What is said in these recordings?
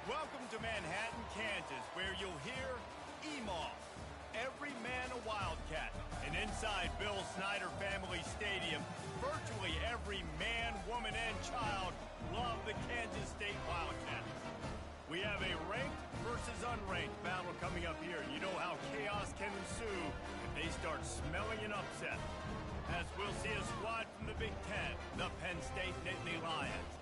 Welcome to Manhattan, Kansas, where you'll hear EMAW, every man a Wildcat. And inside Bill Snyder Family Stadium, virtually every man, woman, and child love the Kansas State Wildcats. We have a ranked versus unranked battle coming up here, and you know how chaos can ensue if they start smelling an upset. As we'll see a squad from the Big Ten, the Penn State Nittany Lions,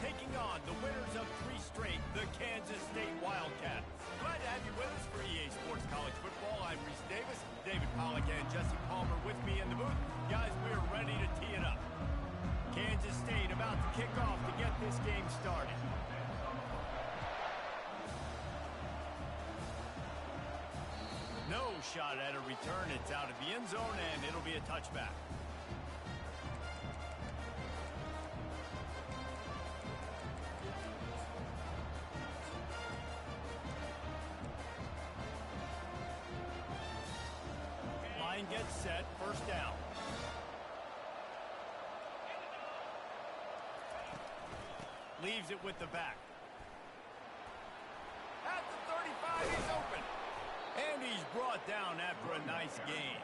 taking on the winners of 3 straight, the Kansas State Wildcats. Glad to have you with us for EA Sports College Football. I'm Reese Davis, David Pollack and Jesse Palmer with me in the booth. Guys, we're ready to tee it up. Kansas State about to kick off to get this game started. No shot at a return. It's out of the end zone, and it'll be a touchback. Line gets set, first down. Leaves it with the back. At the 35, he's open. And he's brought down after a nice gain.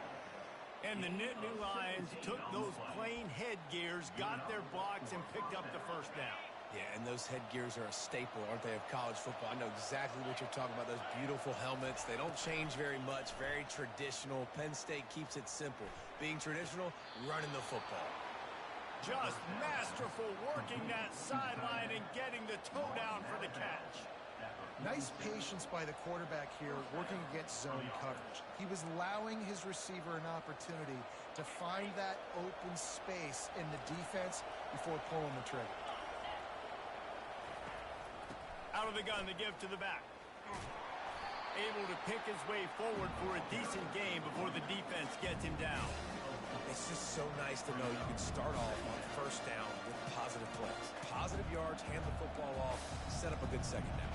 And the Nittany Lions took those plain headgears, got their blocks, and picked up the first down. Yeah, and those headgears are a staple, aren't they, of college football? I know exactly what you're talking about, those beautiful helmets. They don't change very much, very traditional. Penn State keeps it simple. Being traditional, running the football. Just masterful working that sideline and getting the toe down for the catch. Nice patience by the quarterback here, working against zone coverage. He was allowing his receiver an opportunity to find that open space in the defense before pulling the trigger. Out of the gun, the give to the back. Able to pick his way forward for a decent game before the defense gets him down. It's just so nice to know you can start off on first down with positive plays. Positive yards, hand the football off, set up a good second down.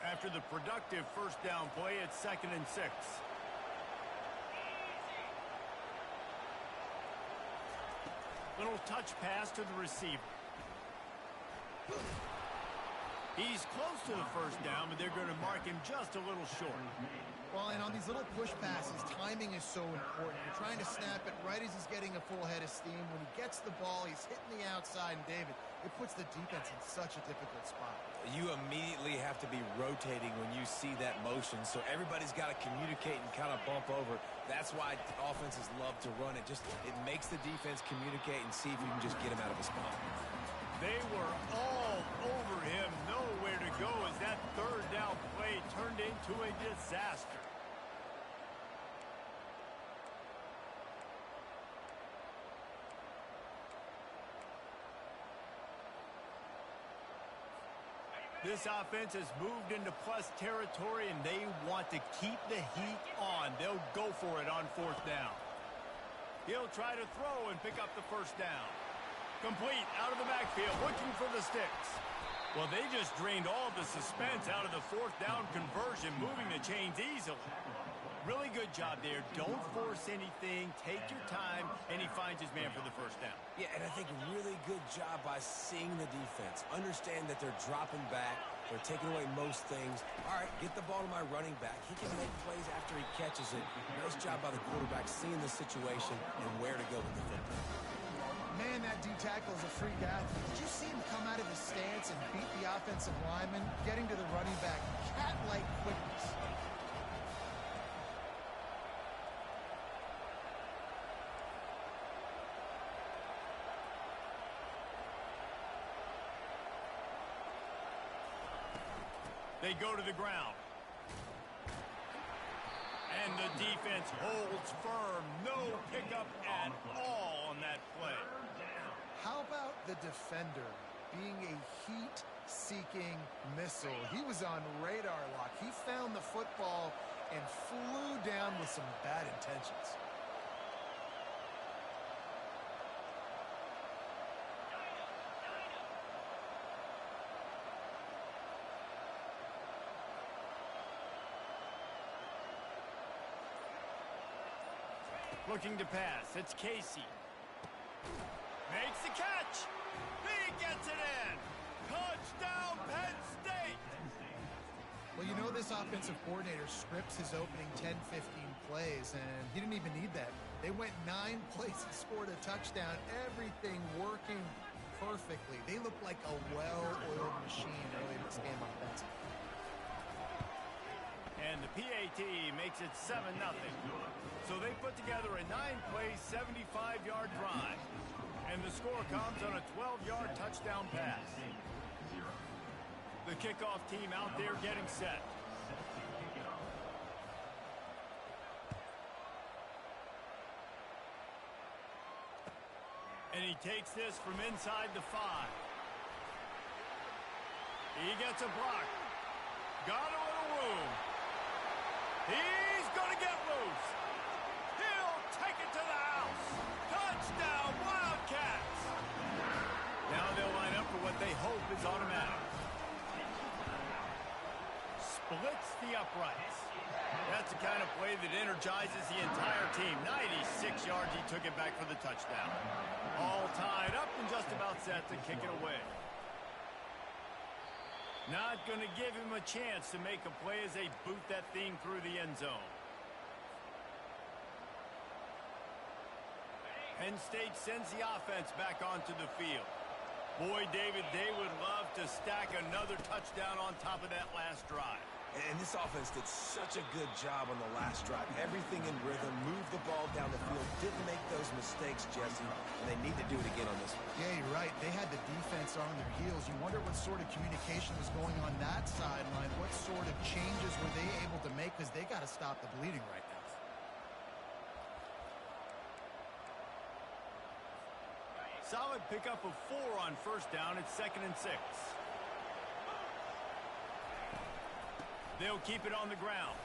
After the productive first down play, it's 2nd and 6. Little touch pass to the receiver. He's close to the first down, but they're going to mark him just a little short. Well, and on these little push passes, timing is so important. You're trying to snap it right as he's getting a full head of steam. When he gets the ball, he's hitting the outside, and David, it puts the defense in such a difficult spot. You immediately have to be rotating when you see that motion, so everybody's got to communicate and kind of bump over. That's why offenses love to run it. It makes the defense communicate and see if you can just get him out of his spot. They were all over him, nowhere to go as that third down play turned into a disaster. This offense has moved into plus territory, and they want to keep the heat on. They'll go for it on 4th down. He'll try to throw and pick up the first down. Complete out of the backfield, looking for the sticks. Well, they just drained all the suspense out of the 4th down conversion, moving the chains easily. Really good job there. Don't force anything. Take your time, and he finds his man for the first down. Yeah, and I think a really good job by seeing the defense. Understand that they're dropping back. They're taking away most things. All right, get the ball to my running back. He can make plays after he catches it. Nice job by the quarterback seeing the situation and where to go with the football. Man, that D-tackle is a freak athlete. Did you see him come out of his stance and beat the offensive lineman, getting to the running back? Cat-like quickness. They go to the ground. And the defense holds firm. No pickup at all on that play. How about the defender being a heat-seeking missile? He was on radar lock. He found the football and flew down with some bad intentions. Looking to pass. It's Casey. Makes the catch. He gets it in. Touchdown, Penn State. Well, you know this offensive coordinator scripts his opening 10, 15 plays, and he didn't even need that. They went 9 plays and scored a touchdown. Everything working perfectly. They look like a well-oiled machine early in this game offensively. And the PAT makes it 7-0. So they put together a 9-play, 75-yard drive. And the score comes on a 12-yard touchdown pass. The kickoff team out there getting set. And he takes this from inside the 5. He gets a block. Got a little room. He's going to get loose. He'll take it to the house. Touchdown, Wildcats. Now they'll line up for what they hope is automatic. Splits the uprights. That's the kind of play that energizes the entire team. 96 yards, he took it back for the touchdown. All tied up and just about set to kick it away. Not going to give him a chance to make a play as they boot that thing through the end zone. Penn State sends the offense back onto the field. Boy, David, they would love to stack another touchdown on top of that last drive. And this offense did such a good job on the last drive. Everything in rhythm, moved the ball down the field, didn't make those mistakes, Jesse, and they need to do it again on this one. Yeah, you're right. They had the defense on their heels. You wonder what sort of communication was going on that sideline. What sort of changes were they able to make? Because they got to stop the bleeding right now. Solid pickup of 4 on first down. It's 2nd and 6. They'll keep it on the ground.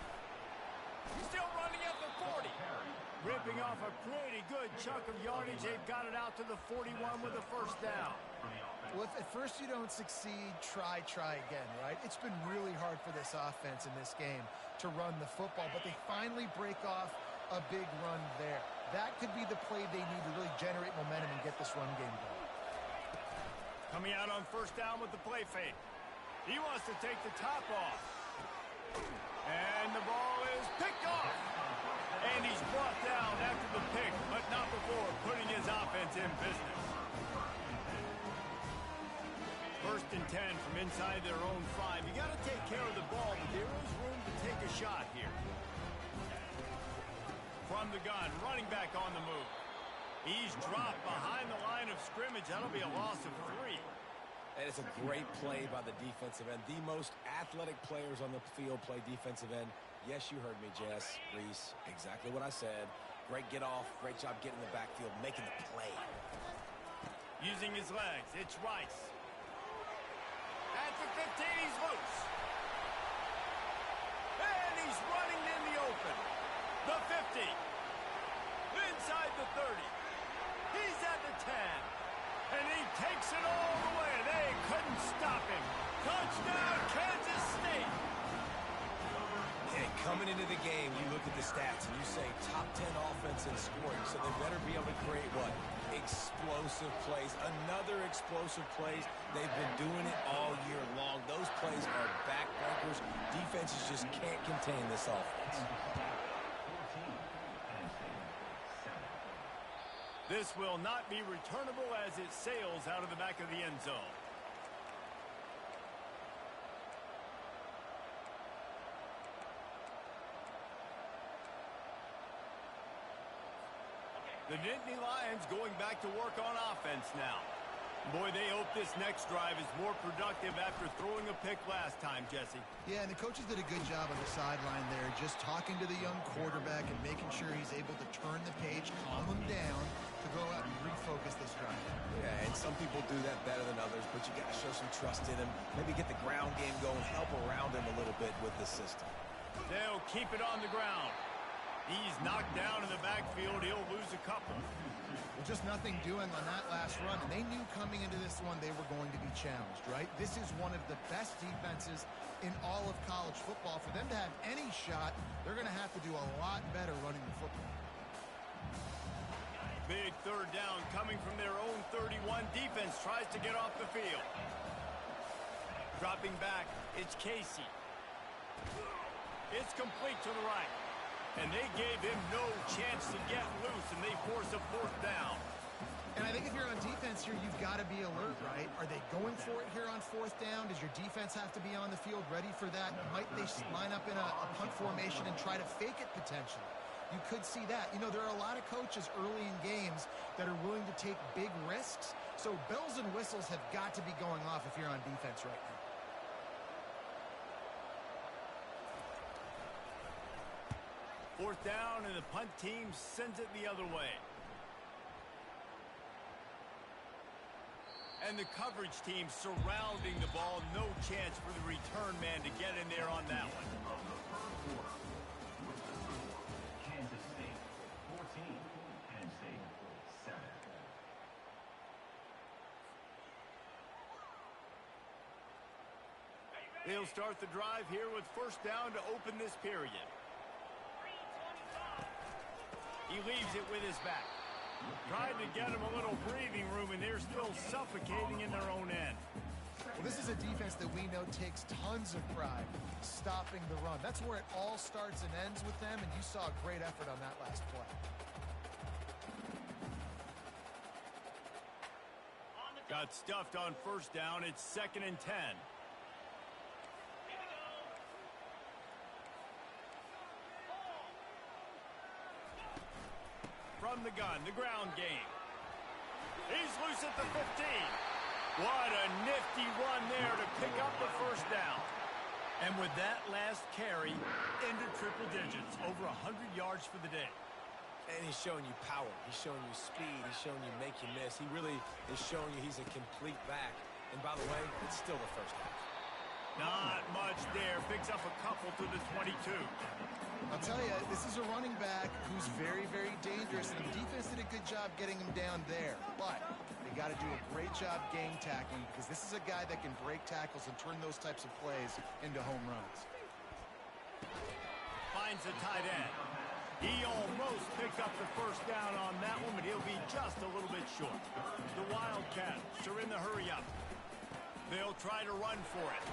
He's still running at the 40. Ripping off a pretty good chunk of yardage. They've got it out to the 41 with a first down. Well, if at first you don't succeed, try again, right? It's been really hard for this offense in this game to run the football, but they finally break off a big run there. That could be the play they need to really generate momentum and get this run game going. Coming out on first down with the play fake. He wants to take the top off. And the ball is picked off. And he's brought down after the pick, but not before putting his offense in business. 1st and 10 from inside their own 5. You got to take care of the ball, but there is room to take a shot here. From the gun, running back on the move. He's dropped behind the line of scrimmage. That'll be a loss of 3. And it's a great play by the defensive end. The most athletic players on the field play defensive end. Yes, you heard me, Jess, Reese. Exactly what I said. Great get off. Great job getting in the backfield, making the play. Using his legs, it's Rice. At the 15, he's loose. And he's running in the open. The 50. Inside the 30. He's at the 10. And he takes it all the way. They couldn't stop him. Touchdown, Kansas State. And coming into the game, you look at the stats and you say top 10 offense in scoring, so they better be able to create what? Explosive plays. Another explosive plays. They've been doing it all year long. Those plays are backbreakers. Defenses just can't contain this offense. This will not be returnable as it sails out of the back of the end zone. The Nittany Lions going back to work on offense now. Boy, they hope this next drive is more productive after throwing a pick last time, Jesse. Yeah, and the coaches did a good job on the sideline there, just talking to the young quarterback and making sure he's able to turn the page, calm him down, to go out and refocus this drive. Yeah, and some people do that better than others, but you got to show some trust in him. Maybe get the ground game going, help around him a little bit with the system. They'll keep it on the ground. He's knocked down in the backfield. He'll lose a couple. Well, just nothing doing on that last run, and they knew coming into this one they were going to be challenged, right? This is one of the best defenses in all of college football. For them to have any shot, they're going to have to do a lot better running the football. Big third down coming from their own 31. Defense tries to get off the field. Dropping back, it's Casey. It's complete to the right. And they gave him no chance to get loose, and they force a fourth down. And I think if you're on defense here, you've got to be alert, right? Are they going for it here on fourth down? Does your defense have to be on the field ready for that? Might they line up in a punt formation and try to fake it potentially? You could see that. You know, there are a lot of coaches early in games that are willing to take big risks. So bells and whistles have got to be going off if you're on defense right now. Fourth down, and the punt team sends it the other way. And the coverage team surrounding the ball. No chance for the return man to get in there on that one. Kansas State 14, Penn State 7. They'll start the drive here with first down to open this period. He leaves it with his back. Tried to get him a little breathing room, and they're still suffocating in their own end. Well, this is a defense that we know takes tons of pride stopping the run. That's where it all starts and ends with them, and you saw a great effort on that last play. Got stuffed on first down. It's 2nd and 10. From the gun, the ground game. He's loose at the 15. What a nifty run there to pick up the first down. And with that last carry, into triple digits, over 100 yards for the day. And he's showing you power. He's showing you speed. He's showing you make you miss. He really is showing you he's a complete back. And by the way, it's still the first half. Not much there. Picks up a couple to the 22. I'll tell you, this is a running back who's very, very dangerous. And the defense did a good job getting him down there. But they got to do a great job game tackling, because this is a guy that can break tackles and turn those types of plays into home runs. Finds the tight end. He almost picked up the first down on that one, but he'll be just a little bit short. The Wildcats are in the hurry-up. They'll try to run for it.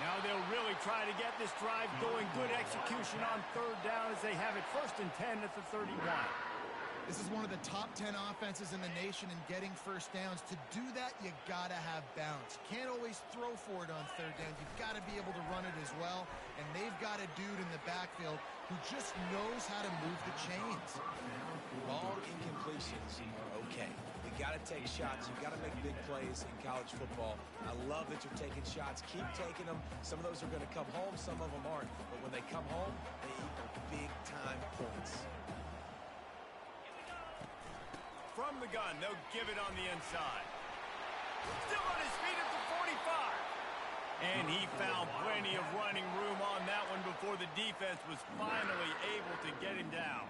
Now they'll really try to get this drive going. Good execution on third down as they have it 1st and 10 at the 31. This is one of the top 10 offenses in the nation in getting first downs. To do that, you got to have balance. You can't always throw for it on third down. You've got to be able to run it as well. And they've got a dude in the backfield who just knows how to move the chains. Long incompletions are okay. You got to take shots. You got to make big plays in college football. I love that you're taking shots. Keep taking them. Some of those are going to come home. Some of them aren't. But when they come home, they equal big-time points. From the gun, they'll give it on the inside. Still on his feet at the 45. And he found plenty of running room on that one before the defense was finally able to get him down.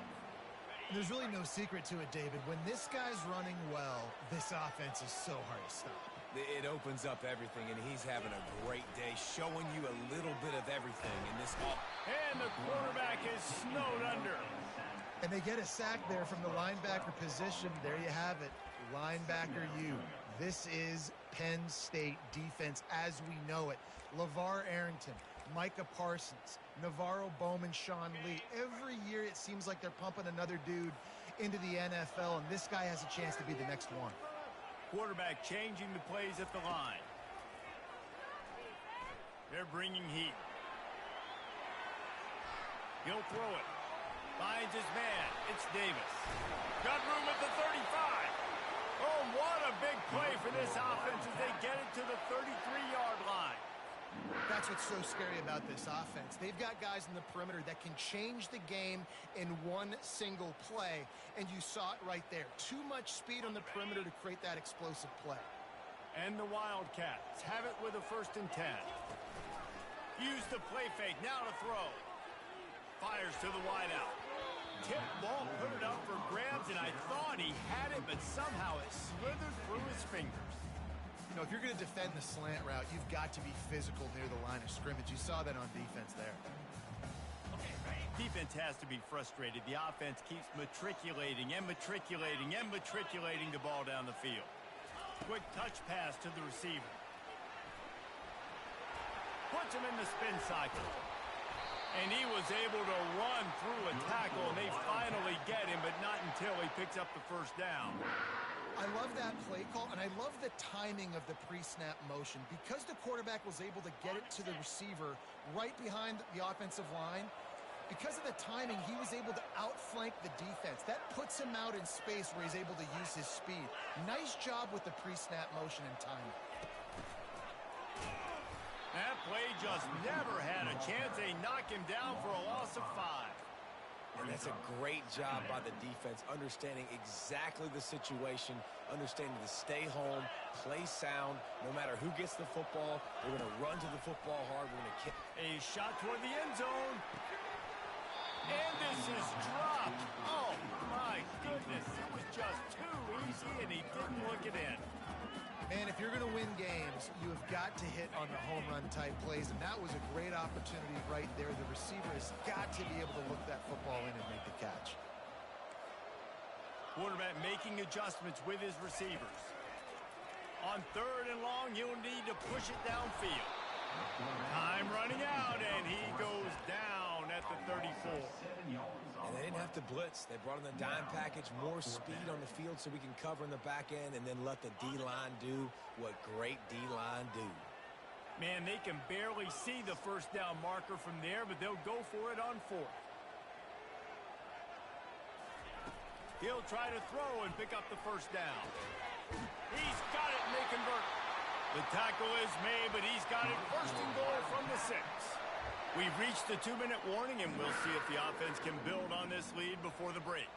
There's really no secret to it, David. When this guy's running well, this offense is so hard to stop. It opens up everything, and he's having a great day, showing you a little bit of everything in this ball. And the quarterback is snowed under. And they get a sack there from the linebacker position. There you have it. Linebacker U. This is Penn State defense as we know it. LeVar Arrington, Micah Parsons, Navarro Bowman, Sean Lee. Every year it seems like they're pumping another dude into the NFL, and this guy has a chance to be the next one. Quarterback changing the plays at the line. They're bringing heat. He'll throw it. Finds his man. It's Davis. Got room at the 35. Oh, what a big play for this offense as they get it to the 33-yard line. That's what's so scary about this offense. They've got guys in the perimeter that can change the game in one single play, and you saw it right there. Too much speed on the perimeter to create that explosive play. And the Wildcats have it with a 1st and 10. Use the play fake, now to throw. Fires to the wideout. Tip ball, put it up for grabs, and I thought he had it, but somehow it slithered through his fingers. You know, if you're going to defend the slant route, you've got to be physical near the line of scrimmage. You saw that on defense there. defense has to be frustrated. The offense keeps matriculating and matriculating and matriculating the ball down the field. Quick touch pass to the receiver. Puts him in the spin cycle. And he was able to run through a tackle, and they finally get him, but not until he picks up the first down. I love that play call, and I love the timing of the pre-snap motion. Because the quarterback was able to get it to the receiver right behind the offensive line, because of the timing, he was able to outflank the defense. That puts him out in space where he's able to use his speed. Nice job with the pre-snap motion and timing. That play just never had a chance. They knock him down for a loss of 5. And that's a great job by the defense, understanding exactly the situation, understanding to stay home, play sound. No matter who gets the football, they're going to run to the football hard. We're going to kick. A shot toward the end zone. And this is dropped. Oh, my goodness. It was just too easy, and he didn't look it in. Man, if you're going to win games, you have got to hit on the home run type plays, and that was a great opportunity right there. The receiver has got to be able to look that football in and make the catch. Quarterback making adjustments with his receivers. On 3rd and long, he'll need to push it downfield. Time running out, and he goes down at the 34. And they didn't have to blitz. They brought in the dime package, more speed on the field so we can cover in the back end and then let the D-line do what great D-line do. Man, they can barely see the first down marker from there, but they'll go for it on 4th. He'll try to throw and pick up the first down. He's got it, and they convert. The tackle is made, but he's got it 1st and goal from the 6. We've reached the 2-minute warning, and we'll see if the offense can build on this lead before the break.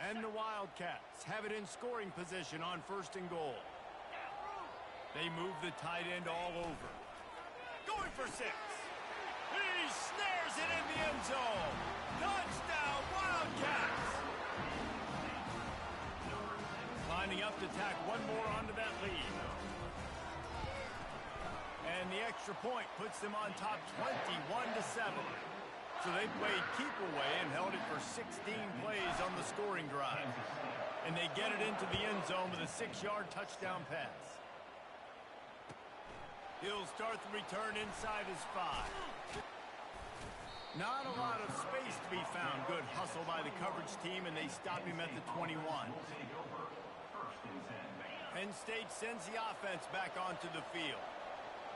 And the Wildcats have it in scoring position on 1st and goal. They move the tight end all over. Going for 6. He snares it in the end zone. Touchdown, Wildcats! Lining up to tack one more onto that lead. And the extra point puts them on top 21-7. So they played keep away and held it for 16 plays on the scoring drive. And they get it into the end zone with a 6-yard touchdown pass. He'll start the return inside his 5. Not a lot of space to be found. Good hustle by the coverage team, and they stop him at the 21. Penn State sends the offense back onto the field.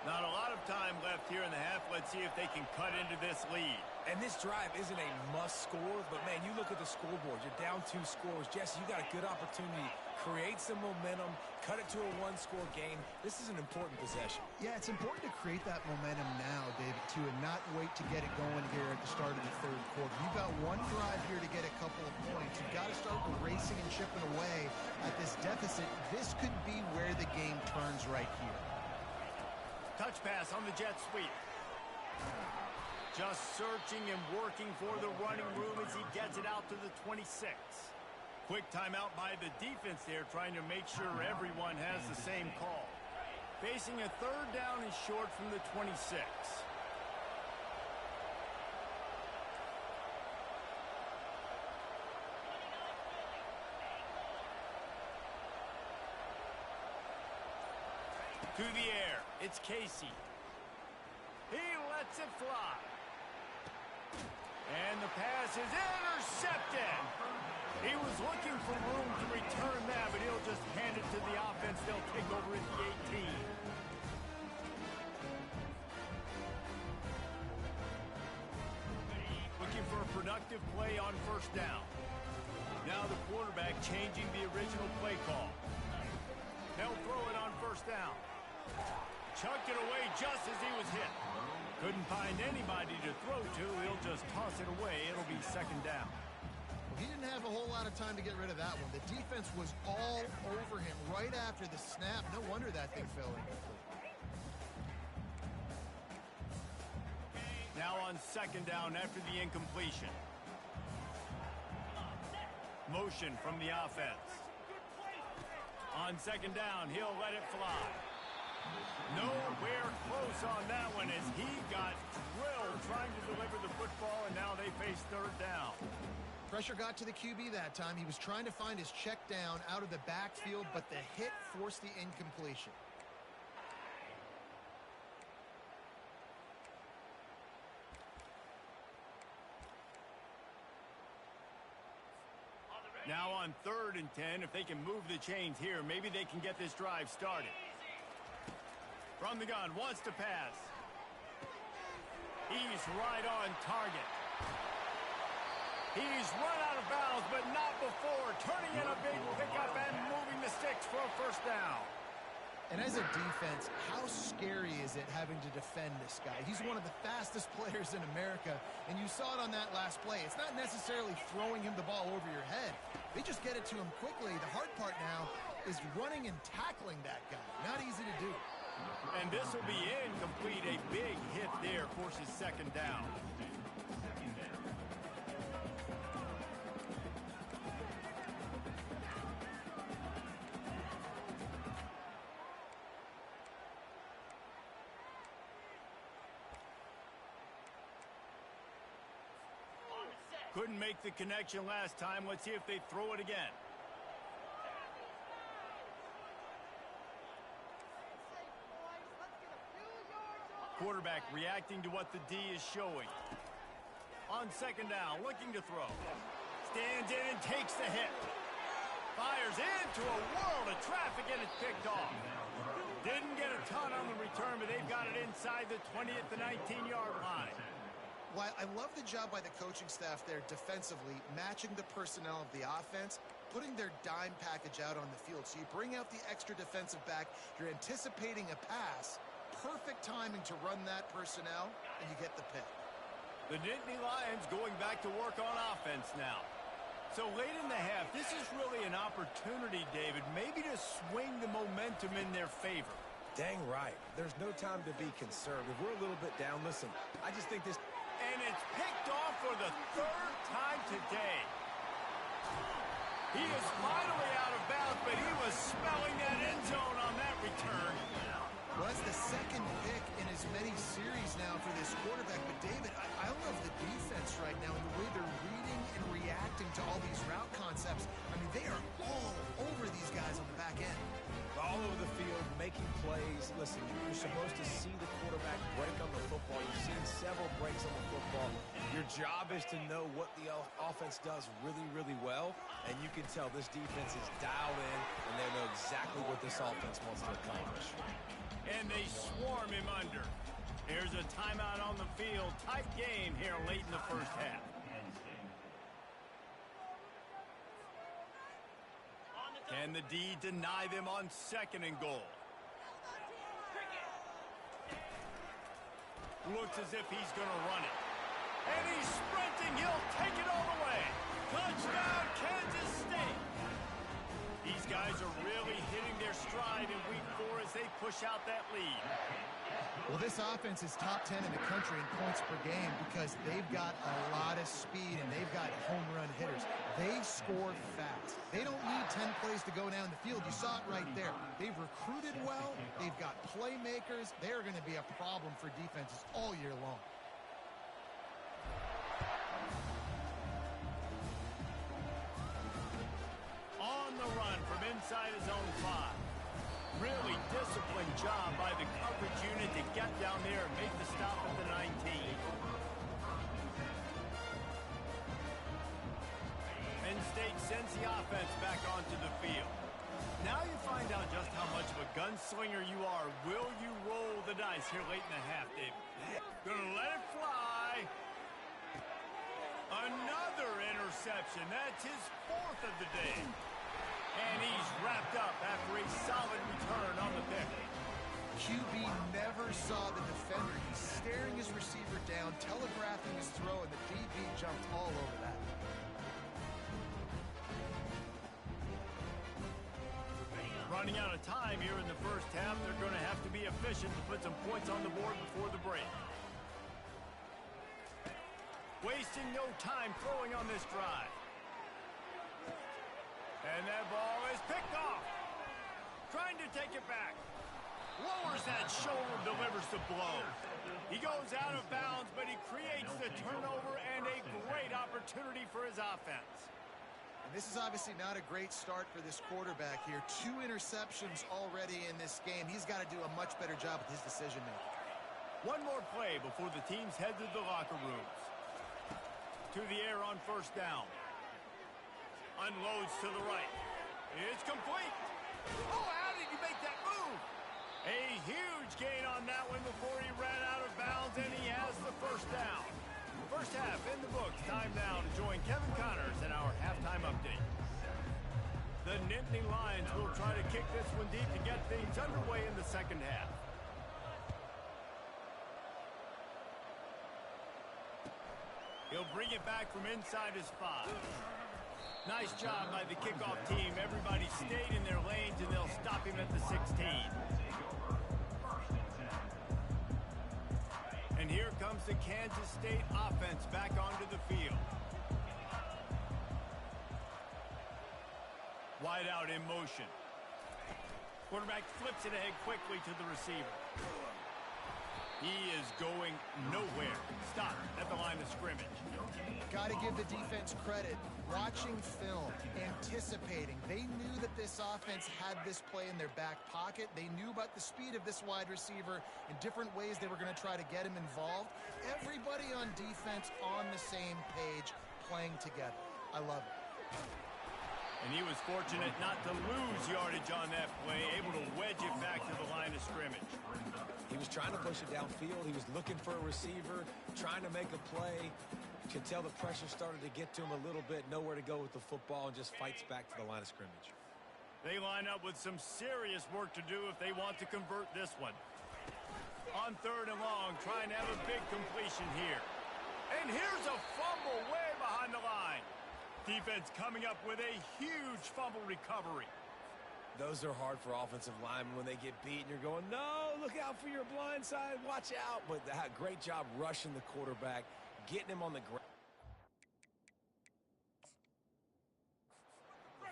Not a lot of time left here in the half. Let's see if they can cut into this lead. And this drive isn't a must score, but, man, you look at the scoreboard. You're down 2 scores. Jesse, you got a good opportunity. Create some momentum. Cut it to a 1-score game. This is an important possession. Yeah, it's important to create that momentum now, David, too, and not wait to get it going here at the start of the 3rd quarter. You've got one drive here to get a couple of points. You've got to start racing and chipping away at this deficit. This could be where the game turns right here. Touch pass on the jet sweep. Just searching and working for the running room as he gets it out to the 26. Quick timeout by the defense there, trying to make sure everyone has the same call. Facing a 3rd down and short from the 26. To the air, it's Casey. He lets it fly. And the pass is intercepted. He was looking for room to return that, but he'll just hand it to the offense. They'll take over at the 18. Looking for a productive play on 1st down. Now the quarterback changing the original play call. They'll throw it on 1st down. Chucked it away just as he was hit. Couldn't find anybody to throw to. He'll just toss it away. It'll be 2nd down. He didn't have a whole lot of time to get rid of that one. The defense was all over him right after the snap. No wonder that thing fell incomplete. Now on 2nd down after the incompletion. Motion from the offense. On second down, he'll let it fly. Nowhere close on that one as he got drilled trying to deliver the football, and now they face third down. Pressure got to the QB that time. He was trying to find his check down out of the backfield, but the hit forced the incompletion. Now on 3rd and 10, if they can move the chains here, maybe they can get this drive started. From the gun, wants to pass. He's right on target. He's run out of bounds, but not before. Turning in a big pickup and moving the sticks for a first down. And as a defense, how scary is it having to defend this guy? He's one of the fastest players in America, and you saw it on that last play. It's not necessarily throwing him the ball over your head. They just get it to him quickly. The hard part now is running and tackling that guy. Not easy to do. And this will be incomplete. A big hit there forces second down. Couldn't make the connection last time. Let's see if they throw it again. Quarterback reacting to what the D is showing. On second down, looking to throw. Stands in and takes the hit. Fires into a world of traffic and it's picked off. Didn't get a ton on the return, but they've got it inside the 20 at the 19-yard line. Well, I love the job by the coaching staff there defensively, matching the personnel of the offense, putting their dime package out on the field. So you bring out the extra defensive back, you're anticipating a pass, perfect timing to run that personnel, and you get the pick. The Nittany Lions going back to work on offense now. So late in the half, this is really an opportunity, David, maybe to swing the momentum in their favor. Dang right. There's no time to be conservative. We're a little bit down. Listen, I just think this... And it's picked off for the 3rd time today. He is finally out of bounds, but he was smelling that end zone on that return. Well, that's the second pick in as many series now for this quarterback. But, David, I love the defense right now and the way they're reading and reacting to all these route concepts. I mean, they are all over these guys on the back end. All over the field, making plays. Listen, you're supposed to see the quarterback break on the football. You've seen several breaks on the football. Your job is to know what the offense does really, really well, and you can tell this defense is dialed in, and they know exactly what this offense wants to accomplish. And they swarm him under. Here's a timeout on the field. Tight game here late in the first half. Can the D deny them on 2nd and goal? Looks as if he's going to run it. And he's sprinting. He'll take it all the way. Touchdown, Kansas State. These guys are really hitting their stride in week 4 as they push out that lead. Well, this offense is top 10 in the country in points per game because they've got a lot of speed and they've got home run hitters. They score fast. They don't need 10 plays to go down the field. You saw it right there. They've recruited well. They've got playmakers. They are going to be a problem for defenses all year long. On the run from inside his own 5. Really disciplined job by the coverage unit to get down there and make the stop at the 19. Penn State sends the offense back onto the field. Now you find out just how much of a gunslinger you are. Will you roll the dice here late in the half, David? Gonna let it fly. Another interception. That's his 4th of the day. And he's wrapped up after a solid return on the pick. QB never saw the defender. He's staring his receiver down, telegraphing his throw, and the DB jumped all over that. Running out of time here in the first half. They're going to have to be efficient to put some points on the board before the break. Wasting no time throwing on this drive. And that ball is picked off. Trying to take it back. Lowers that shoulder, delivers the blow. He goes out of bounds, but he creates the turnover and a great opportunity for his offense. And this is obviously not a great start for this quarterback here. 2 interceptions already in this game. He's got to do a much better job with his decision-making. One more play before the teams head to the locker rooms. To the air on first down. Unloads to the right. It's complete. Oh, how did he make that move? A huge gain on that one before he ran out of bounds, and he has the first down. First half in the books. Time now to join Kevin Connors in our halftime update. The Nittany Lions will try to kick this one deep to get things underway in the second half. He'll bring it back from inside his 5. Nice job by the kickoff team. Everybody stayed in their lanes, and they'll stop him at the 16. And here comes the Kansas State offense back onto the field. Wide out in motion. Quarterback flips it ahead quickly to the receiver. He is going nowhere. Stop at the line of scrimmage. Got to give the defense credit. Watching film, anticipating. They knew that this offense had this play in their back pocket. They knew about the speed of this wide receiver and different ways they were going to try to get him involved. Everybody on defense on the same page, playing together. I love it. And he was fortunate not to lose yardage on that play, able to wedge it back to the line of scrimmage. He was trying to push it downfield. He was looking for a receiver, trying to make a play. You could tell the pressure started to get to him a little bit, nowhere to go with the football, and just fights back to the line of scrimmage. They line up with some serious work to do if they want to convert this one. On 3rd and long, trying to have a big completion here. And here's a fumble way behind the line. Defense coming up with a huge fumble recovery. Those are hard for offensive linemen when they get beat, and you're going, no, look out for your blind side, watch out. But great job rushing the quarterback, getting him on the ground.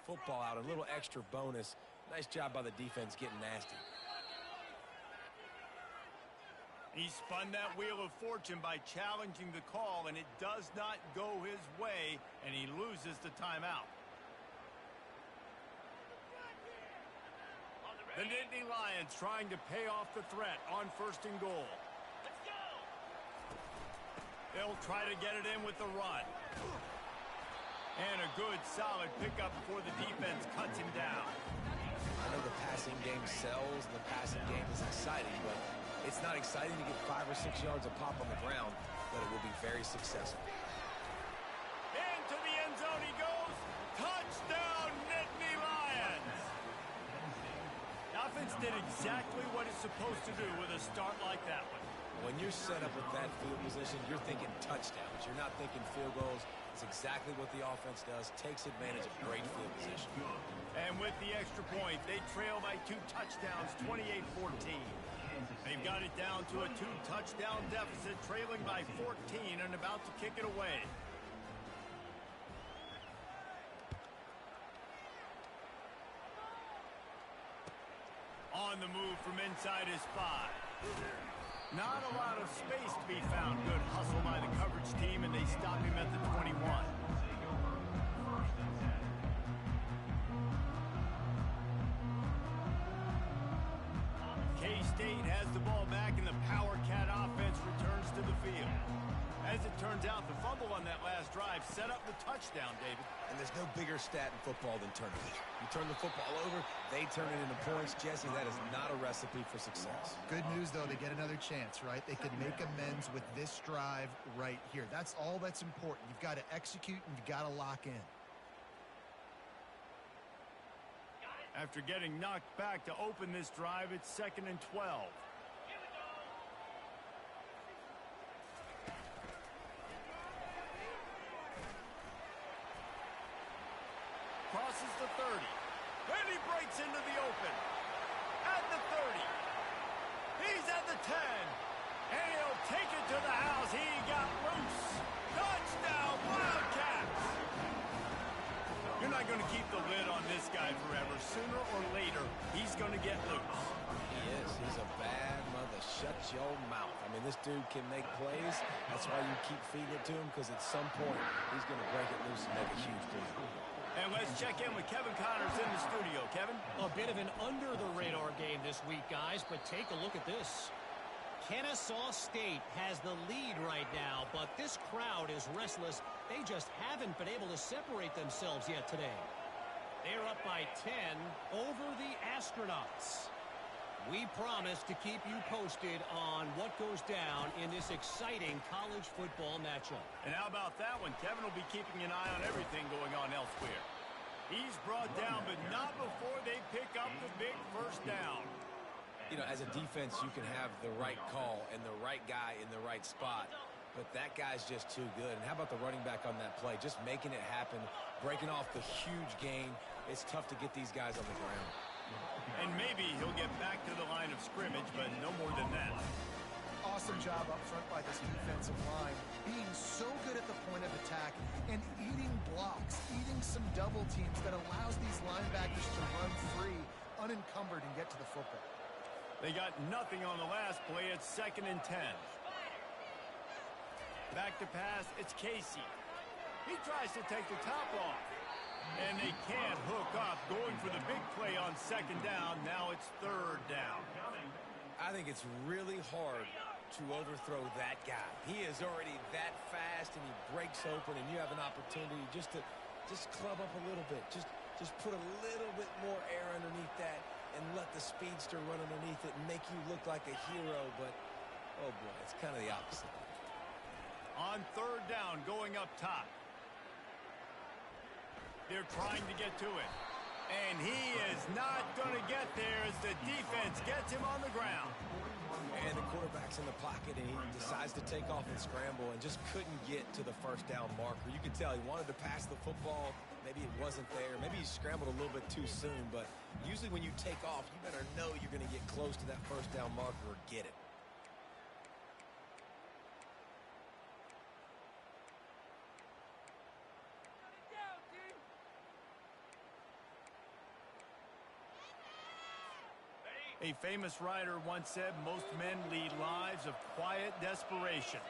Football out, a little extra bonus. Nice job by the defense getting nasty. He spun that wheel of fortune by challenging the call, and it does not go his way, and he loses the timeout. The Nittany Lions trying to pay off the threat on 1st and goal. They'll try to get it in with the run. And a good, solid pickup before the defense cuts him down. I know the passing game sells, and the passing game is exciting, but it's not exciting to get 5 or 6 yards of pop on the ground, but it will be very successful. Into the end zone he goes. Touchdown, Nittany Lions! The offense did exactly what it's supposed to do with a start like that one. When you're set up with that field position, you're thinking touchdowns. You're not thinking field goals. It's exactly what the offense does, takes advantage of great field position. And with the extra point, they trail by 2 touchdowns, 28-14. They've got it down to a 2-touchdown deficit, trailing by 14 and about to kick it away. On the move from inside his 5. Not a lot of space to be found. Good hustle by the coverage team, and they stop him at the 21. K-State has the ball back, and the Power Cat offense returns to the field. As it turns out, the fumble on that last drive set up the touchdown, David. And there's no bigger stat in football than turnovers. You turn the football over, they turn it into points. Jesse, that is not a recipe for success. Good news, though, they get another chance, right? They could make amends with this drive right here. That's all that's important. You've got to execute, and you've got to lock in. After getting knocked back to open this drive, it's 2nd and 12. Crosses the 30. And he breaks into the open. At the 30. He's at the 10. And he'll take it to the house. He got loose. Touchdown, Wildcats! You're not going to keep the lid on this guy forever. Sooner or later, he's going to get loose. He is. He's a bad mother. Shut your mouth. I mean, this dude can make plays. That's why you keep feeding it to him, because at some point, he's going to break it loose and make a huge play. And let's check in with Kevin Connors in the studio. Kevin? A bit of an under-the-radar game this week, guys, but take a look at this. Kennesaw State has the lead right now, but this crowd is restless. They just haven't been able to separate themselves yet today. They're up by 10 over the Astronauts. We promise to keep you posted on what goes down in this exciting college football matchup. And how about that one? Kevin will be keeping an eye on everything going on elsewhere. He's brought down, but not before they pick up the big first down. You know, as a defense, you can have the right call and the right guy in the right spot, but that guy's just too good. And how about the running back on that play? Just making it happen, breaking off the huge gain. It's tough to get these guys on the ground. And maybe he'll get back to the line of scrimmage, but no more than that. Awesome job up front by this defensive line, being so good at the point of attack and eating blocks, eating some double teams that allows these linebackers to run free, unencumbered, and get to the football. They got nothing on the last play. It's 2nd and 10. Back to pass. It's Casey. He tries to take the top off. And they can't hook up, going for the big play on 2nd down. Now it's 3rd down. I think it's really hard to overthrow that guy. He is already that fast, and he breaks open, and you have an opportunity just to club up a little bit. Just put a little bit more air underneath that and let the speedster run underneath it and make you look like a hero. But, oh, boy, it's kind of the opposite. On 3rd down, going up top. They're trying to get to it. And he is not going to get there as the defense gets him on the ground. And the quarterback's in the pocket, and he decides to take off and scramble and just couldn't get to the first down marker. You could tell he wanted to pass the football. Maybe it wasn't there. Maybe he scrambled a little bit too soon. But usually when you take off, you better know you're going to get close to that first down marker or get it. A famous writer once said, most men lead lives of quiet desperation.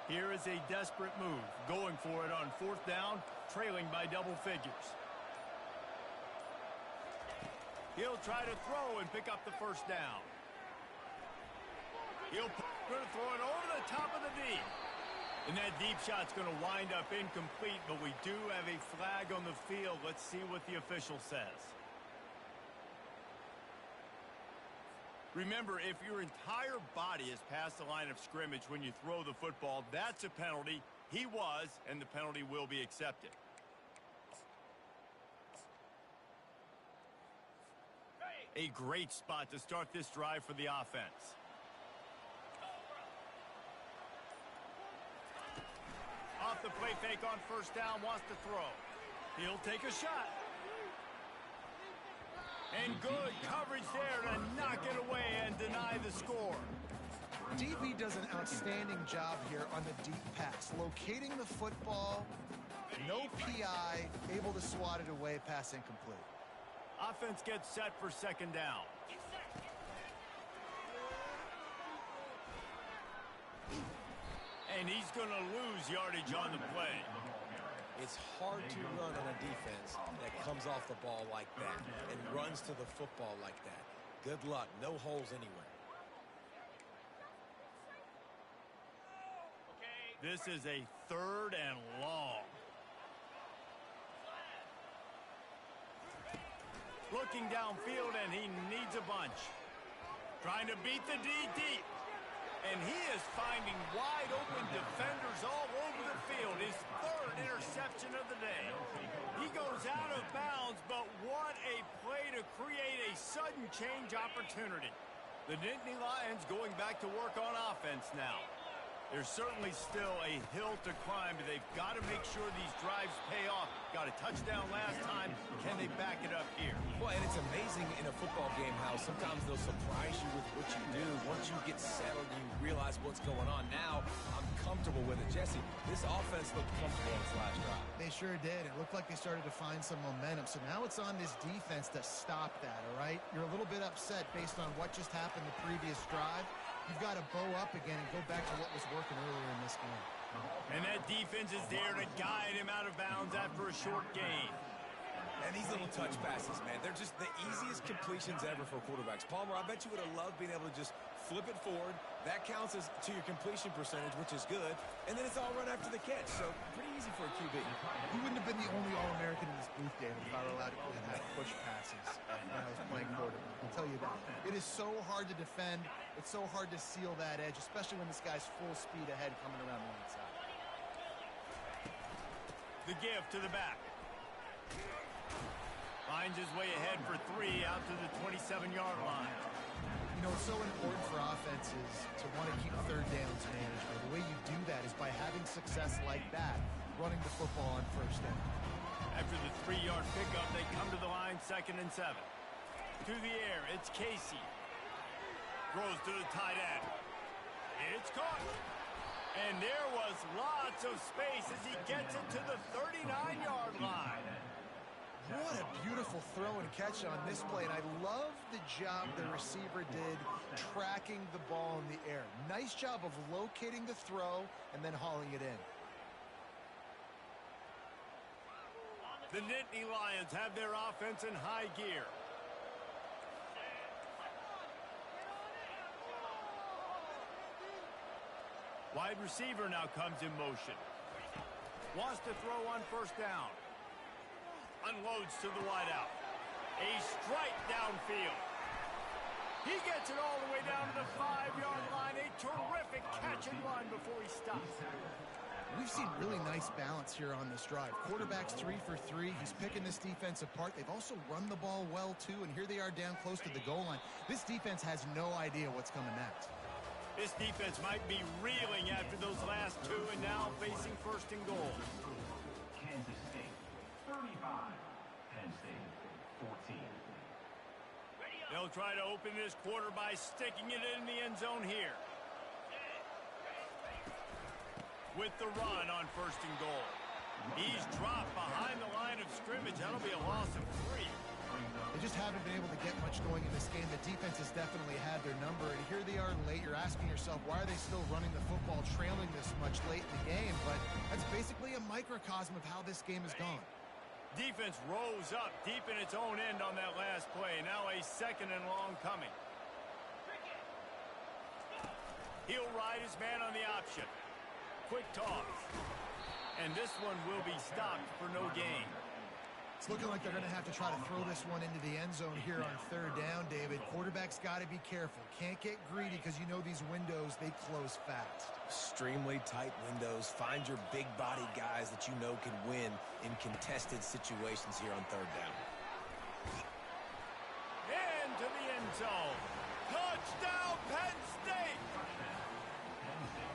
Here is a desperate move, going for it on 4th down, trailing by double figures. He'll try to throw and pick up the first down. He'll going to throw it over the top of the deep. And that deep shot's going to wind up incomplete, but we do have a flag on the field. Let's see what the official says. Remember, if your entire body is past the line of scrimmage when you throw the football, that's a penalty. He was, and the penalty will be accepted. A great spot to start this drive for the offense. Off the play fake on 1st down, wants to throw. He'll take a shot. And good coverage there to knock it away and deny the score. DB does an outstanding job here on the deep pass, locating the football, no PI, able to swat it away, pass incomplete. Offense gets set for 2nd down. And he's going to lose yardage on the play. It's hard to run on a defense that comes off the ball like that and runs to the football like that. Good luck. No holes anywhere. This is a 3rd and long. Looking downfield, and he needs a bunch. Trying to beat the D deep. And he is finding wide open defenders all over the field. His 3rd interception of the day. He goes out of bounds, but what a play to create a sudden change opportunity. The Nittany Lions going back to work on offense now. There's certainly still a hill to climb, but they've got to make sure these drives pay off. Got a touchdown last time. Can they back it up here? Well, and it's amazing in a football game how sometimes they'll surprise you with what you do. Once you get settled, you realize what's going on. Now, I'm comfortable with it. Jesse, this offense looked comfortable in its last drive. They sure did. It looked like they started to find some momentum. So now it's on this defense to stop that, all right? You're a little bit upset based on what just happened the previous drive. You've got to bow up again and go back to what was working earlier in this game. And that defense is there to guide him out of bounds after a short gain. And these little touch passes, man, they're just the easiest completions ever for quarterbacks. Palmer, I bet you would have loved being able to just flip it forward. That counts as to your completion percentage, which is good. And then it's all run after the catch. So pretty easy for a QB. He wouldn't have been the only All-American in this booth game if I were allowed to have push passes when I was playing quarterback. I'll tell you that. It is so hard to defend. It's so hard to seal that edge, especially when this guy's full speed ahead coming around the outside. The give to the back. Finds his way ahead for 3 out to the 27-yard line. You know, it's so important for offenses to want to keep third downs manageable. The way you do that is by having success like that, running the football on first down. After the 3-yard pickup, they come to the line 2nd and 7. To the air, it's Casey. Throws to the tight end. It's caught. And there was lots of space as he gets it to the 39-yard line. What a beautiful throw and catch on this play. And I love the job the receiver did tracking the ball in the air. Nice job of locating the throw and then hauling it in. The Nittany Lions have their offense in high gear. Wide receiver now comes in motion. Wants to throw on first down. Unloads to the wideout. A strike downfield. He gets it all the way down to the 5-yard line. A terrific catch and run before he stops. We've seen really nice balance here on this drive. Quarterback's 3 for 3. He's picking this defense apart. They've also run the ball well, too, and here they are down close to the goal line. This defense has no idea what's coming next. This defense might be reeling after those last 2 and now facing 1st and goal. Kansas State 35, Penn State 14. They'll try to open this quarter by sticking it in the end zone here. With the run on 1st and goal. He's dropped behind the line of scrimmage. That'll be a loss of 3. They just haven't been able to get much going in this game. The defense has definitely had their number, and here they are late. You're asking yourself, why are they still running the football, trailing this much late in the game? But that's basically a microcosm of how this game has gone. Defense rose up deep in its own end on that last play. Now a 2nd and long coming. He'll ride his man on the option. Quick toss. And this one will be stopped for no gain. It's looking like they're going to have to try to throw this one into the end zone here on 3rd down, David. Quarterback's got to be careful. Can't get greedy because you know these windows, they close fast. Extremely tight windows. Find your big body guys that you know can win in contested situations here on 3rd down. Into the end zone. Touchdown, Penn State!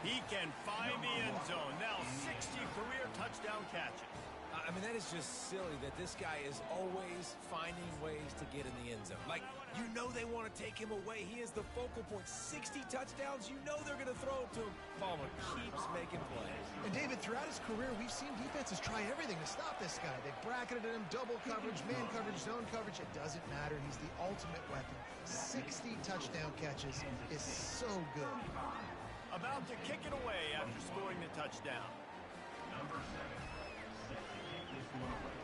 He can find the end zone. Now 60 career touchdown catches. I mean, that is just silly that this guy is always finding ways to get in the end zone. Like, you know they want to take him away. He is the focal point. 60 touchdowns, you know they're going to throw it to him. Palmer keeps making plays. And David, throughout his career, we've seen defenses try everything to stop this guy. They bracketed him, double coverage, man coverage, zone coverage. It doesn't matter. He's the ultimate weapon. 60 touchdown catches is so good. About to kick it away after scoring the touchdown. Number 7, set to kick this one away.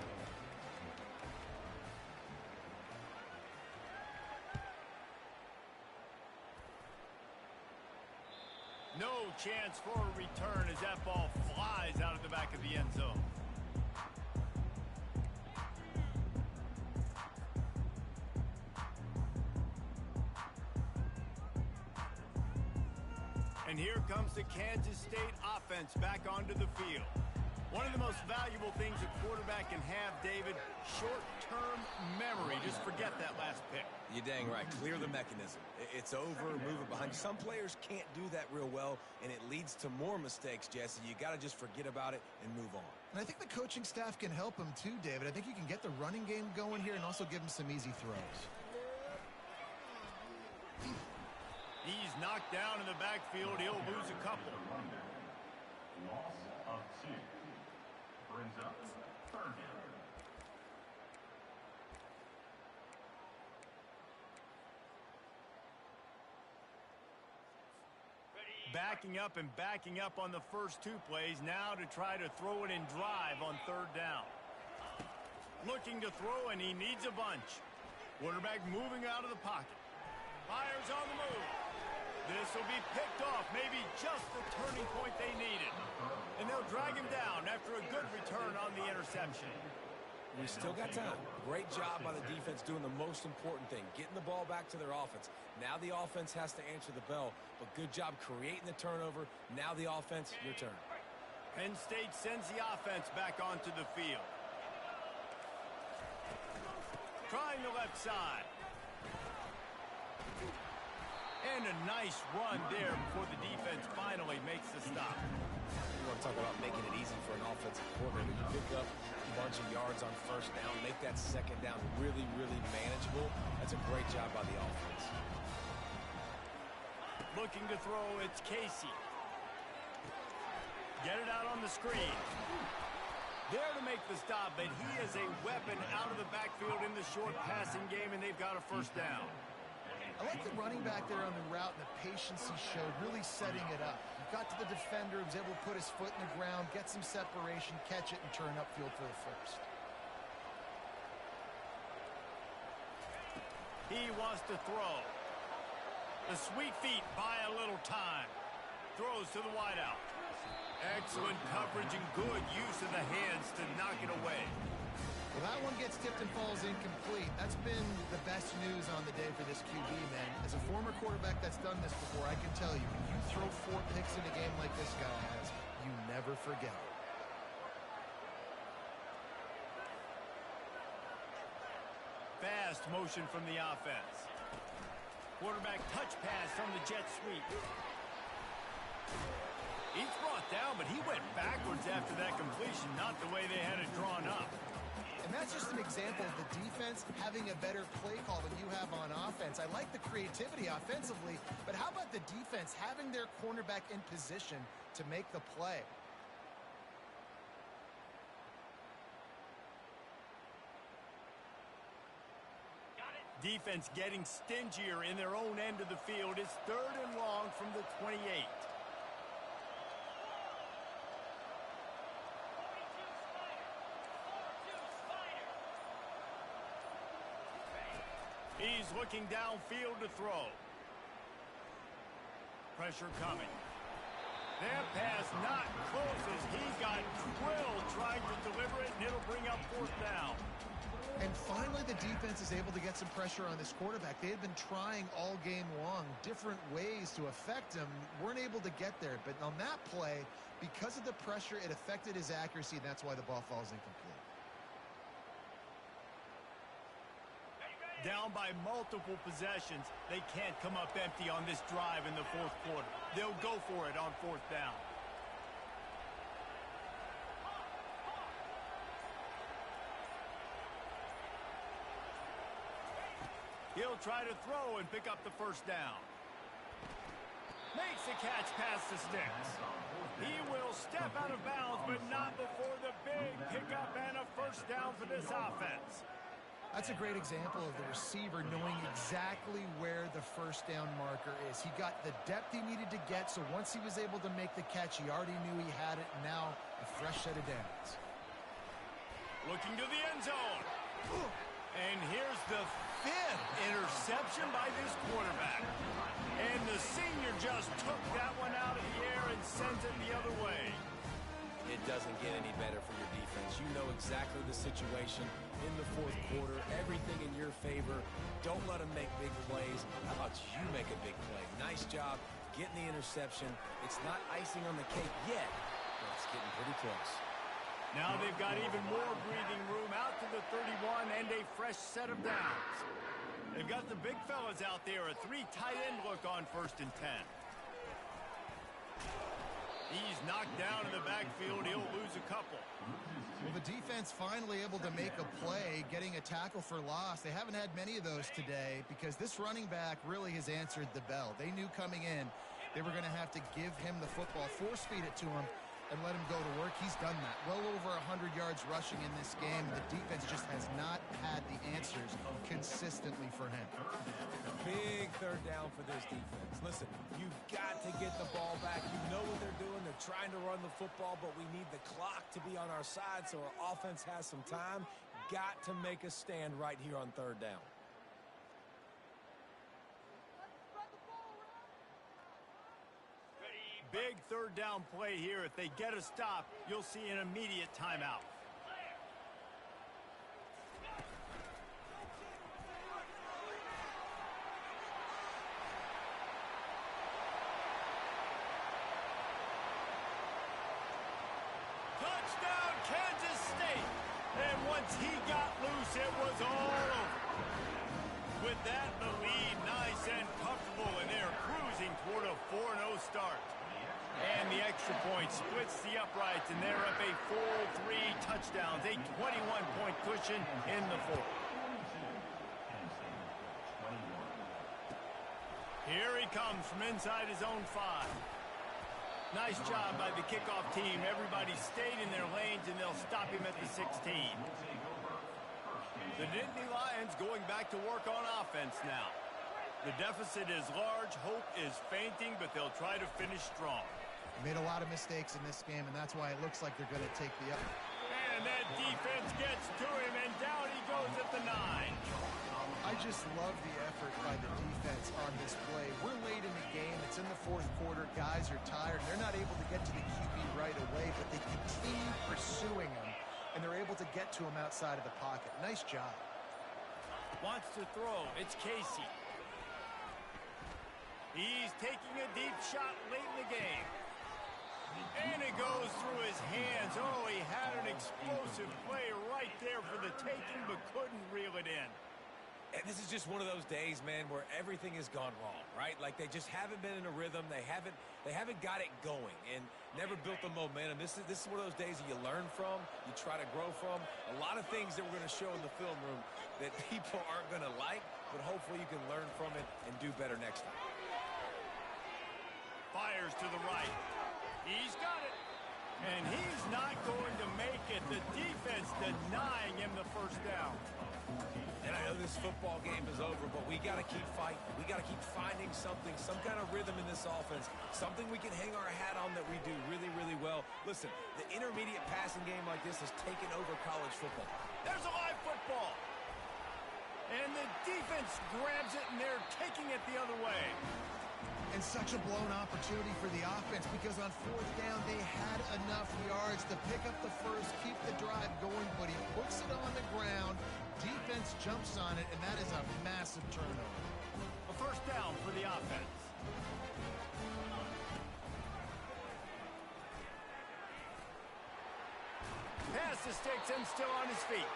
No chance for a return as that ball flies out of the back of the end zone. And here comes the Kansas State offense back onto the field. One of the most valuable things a quarterback can have, David, short-term memory. Just forget that last pick. You're dang right. Clear the mechanism. It's over, move it behind. Some players can't do that real well, and it leads to more mistakes, Jesse. You got to just forget about it and move on. And I think the coaching staff can help him too, David. I think you can get the running game going here and also give him some easy throws. He's knocked down in the backfield. He'll lose a couple. Loss of 2. Brings up third down. Backing up on the first 2 plays. Now to try to throw it in drive on third down. Looking to throw, and he needs a bunch. Quarterback moving out of the pocket. Fires on the move. This will be picked off. Maybe just the turning point they needed. And they'll drag him down after a good return on the interception. We still got time. Great job by the defense doing the most important thing, getting the ball back to their offense. Now the offense has to answer the bell, but good job creating the turnover. Now the offense, your turn. Penn State sends the offense back onto the field. Trying the left side. And a nice run there before the defense finally makes the stop. You want to talk about making it easy for an offensive coordinator. You pick up a bunch of yards on first down, make that second down really, really manageable. That's a great job by the offense. Looking to throw, it's Casey. Get it out on the screen. There to make the stop, but he is a weapon out of the backfield in the short passing game, and they've got a first down. I like the running back there on the route and the patience he showed, really setting it up. He got to the defender, was able to put his foot in the ground, get some separation, catch it, and turn upfield for the first. He wants to throw. The sweet feet buy a little time. Throws to the wideout. Excellent coverage and good use of the hands to knock it away. Well, that one gets tipped and falls incomplete. That's been the best news on the day for this QB, man. As a former quarterback that's done this before, I can tell you, when you throw 4 picks in a game like this guy has, you never forget it. Fast motion from the offense. Quarterback touch pass from the jet sweep. He's brought down, but he went backwards after that completion, not the way they had it drawn up. And that's just an example of the defense having a better play call than you have on offense. I like the creativity offensively, but how about the defense having their cornerback in position to make the play? Defense getting stingier in their own end of the field. It's 3rd and long from the 28. He's looking downfield to throw. Pressure coming. That pass not close as he got drilled trying to deliver it, and it'll bring up 4th down. And finally, the defense is able to get some pressure on this quarterback. They had been trying all game long, different ways to affect him, weren't able to get there. But on that play, because of the pressure, it affected his accuracy, and that's why the ball falls incomplete. Down by multiple possessions, they can't come up empty on this drive in the 4th quarter. They'll go for it on 4th down. He'll try to throw and pick up the first down. Makes the catch past the sticks. He will step out of bounds, but not before the big pickup and a first down for this offense. That's a great example of the receiver knowing exactly where the first down marker is. He got the depth he needed to get, so once he was able to make the catch, he already knew he had it, and now a fresh set of downs. Looking to the end zone. And here's the 5th interception by this quarterback. And the senior just took that one out of the air and sends it the other way. It doesn't get any better for your defense. You know exactly the situation in the 4th quarter. Everything in your favor. Don't let them make big plays. How about you make a big play? Nice job getting the interception. It's not icing on the cake yet, but it's getting pretty close. Now they've got even more breathing room out to the 31 and a fresh set of downs. They've got the big fellas out there, a 3 tight end look on 1st and 10. He's knocked down in the backfield. He'll lose a couple. Well, the defense finally able to make a play, getting a tackle for loss. They haven't had many of those today because this running back really has answered the bell. They knew coming in they were going to have to give him the football, force feed it to him, and let him go to work. He's done that. Well over 100 yards rushing in this game. The defense just has not had the answers consistently for him. Big 3rd down for this defense. Listen, you've got to get the ball back. You know what they're doing. They're trying to run the football, but we need the clock to be on our side so our offense has some time. Got to make a stand right here on 3rd down. Big 3rd down play here. If they get a stop, you'll see an immediate timeout. Touchdown, Kansas State! And once he got loose, it was all over. With that, the lead nice and comfortable, and they're cruising toward a 4-0 start. And the extra point splits the uprights, and they're up a full 3 touchdowns, a 21-point cushion in the 4th. Here he comes from inside his own 5. Nice job by the kickoff team. Everybody stayed in their lanes, and they'll stop him at the 16. The Nittany Lions going back to work on offense now. The deficit is large, hope is fainting, but they'll try to finish strong. Made a lot of mistakes in this game, and that's why it looks like they're going to take the up. And that defense gets to him, and down he goes at the 9. I just love the effort by the defense on this play. We're late in the game. It's in the 4th quarter. Guys are tired. They're not able to get to the QB right away, but they continue pursuing him, and they're able to get to him outside of the pocket. Nice job. Wants to throw. It's Casey. He's taking a deep shot late in the game. And it goes through his hands. Oh, he had an explosive play right there for the taking, but couldn't reel it in. And this is just one of those days, man, where everything has gone wrong, right? Like they just haven't been in a rhythm. They haven't got it going and never built the momentum. This is one of those days that you learn from, you try to grow from. A lot of things that we're going to show in the film room that people aren't going to like, but hopefully you can learn from it and do better next time. Fires to the right. He's got it. And he's not going to make it. The defense denying him the 1st down. And I know this football game is over, but we got to keep fighting. We got to keep finding something, some kind of rhythm in this offense, something we can hang our hat on that we do really, really well. Listen, the intermediate passing game like this has taken over college football. There's a live football. And the defense grabs it, and they're taking it the other way. And such a blown opportunity for the offense because on 4th down, they had enough yards to pick up the first, keep the drive going, but he puts it on the ground. Defense jumps on it, and that is a massive turnover. A 1st down for the offense. Pass the sticks and still on his feet.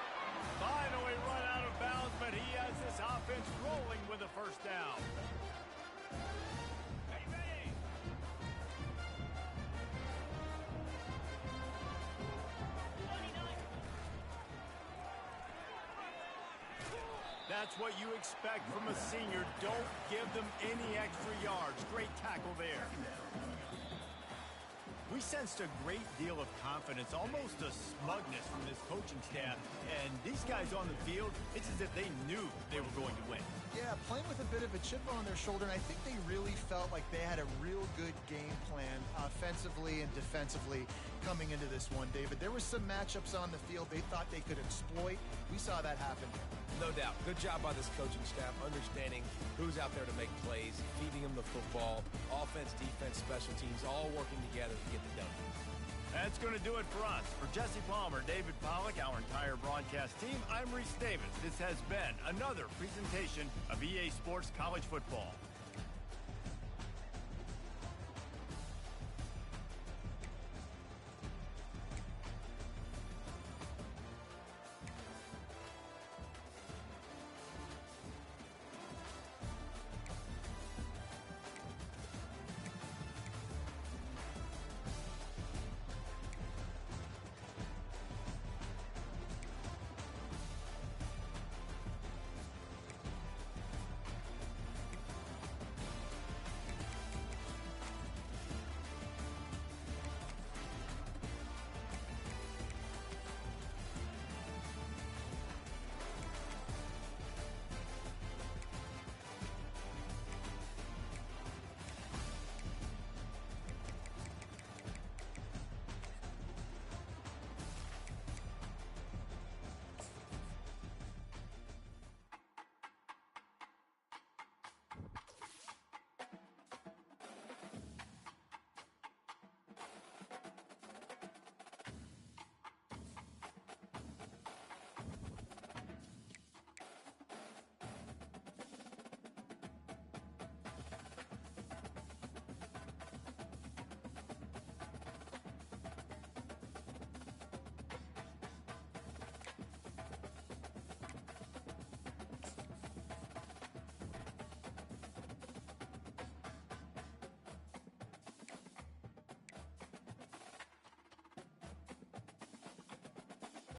Finally run out of bounds, but he has this offense rolling with a 1st down. That's what you expect from a senior. Don't give them any extra yards. Great tackle there. We sensed a great deal of confidence, almost a smugness from this coaching staff. And these guys on the field, it's as if they knew they were going to win. Yeah, playing with a bit of a chip on their shoulder, and I think they really felt like they had a real good game plan offensively and defensively coming into this one, David. There were some matchups on the field they thought they could exploit. We saw that happen. No doubt. Good job by this coaching staff, understanding who's out there to make plays, feeding them the football, offense, defense, special teams, all working together to get the done. That's going to do it for us. For Jesse Palmer, David Pollack, our entire broadcast team, I'm Reese Davis. This has been another presentation of EA Sports College Football.